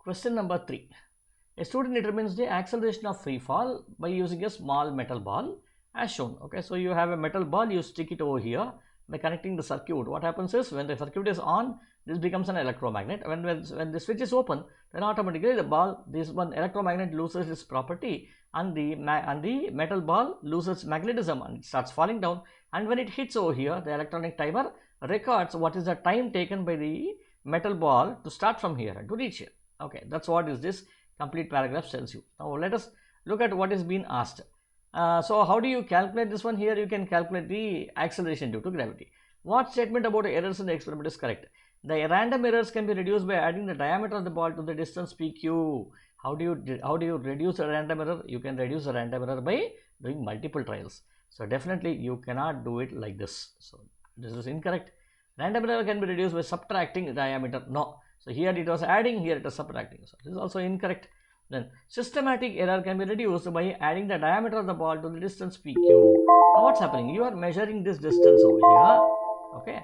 Question number 3. A student determines the acceleration of free fall by using a small metal ball as shown. Okay, so you have a metal ball, you stick it over here by connecting the circuit. What happens is when the circuit is on, this becomes an electromagnet. When the switch is open, then automatically the ball, this one electromagnet loses its property and the metal ball loses magnetism and it starts falling down. And when it hits over here, the electronic timer records what is the time taken by the metal ball to start from here and to reach here. Okay, that's what is this complete paragraph tells you. Now let us look at what is being asked. So how do you calculate this one? Here you can calculate the acceleration due to gravity. What statement about errors in the experiment is correct? The random errors can be reduced by adding the diameter of the ball to the distance PQ. How do you reduce a random error? You can reduce a random error by doing multiple trials. So definitely you cannot do it like this. So this is incorrect. Random error can be reduced by subtracting the diameter. No. So here it was adding, here it is subtracting. So this is also incorrect. Then systematic error can be reduced by adding the diameter of the ball to the distance PQ. Now what's happening? You are measuring this distance over here. Okay.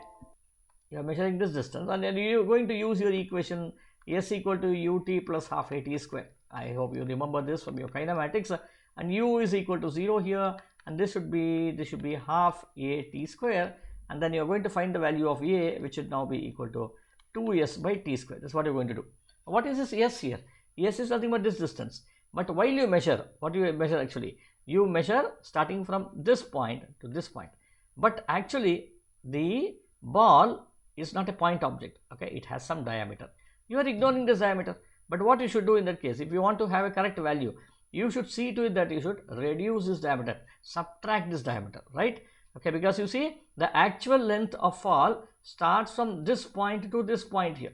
You are measuring this distance and then you are going to use your equation S equal to ut plus half at square. I hope you remember this from your kinematics. And u is equal to 0 here, and this should be half at square, and then you are going to find the value of a, which should now be equal to 2s by t square. That's what you're going to do. What is this s here? S is nothing but this distance. But while you measure, what do you measure actually? You measure starting from this point to this point. But actually, the ball is not a point object. Okay, it has some diameter. You are ignoring this diameter. But what you should do in that case, if you want to have a correct value, you should see to it that you should reduce this diameter, subtract this diameter, right? Okay, because you see the actual length of fall starts from this point to this point here.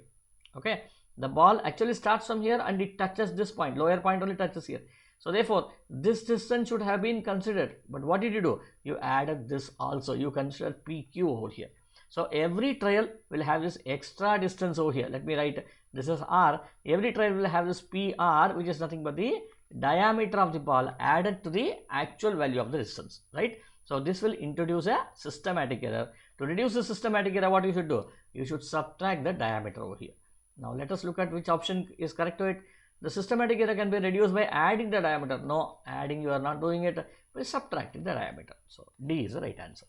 Okay, the ball actually starts from here and it touches this point, lower point only touches here. So therefore this distance should have been considered, but what did you do? You added this also, you considered PQ over here. So every trial will have this extra distance over here. Let me write, this is R. Every trial will have this PR, which is nothing but the diameter of the ball added to the actual value of the distance, right? So this will introduce a systematic error. To reduce the systematic error, what you should do? You should subtract the diameter over here. Now let us look at which option is correct to it. The systematic error can be reduced by adding the diameter. No, adding you are not doing it, by subtracting the diameter. So D is the right answer.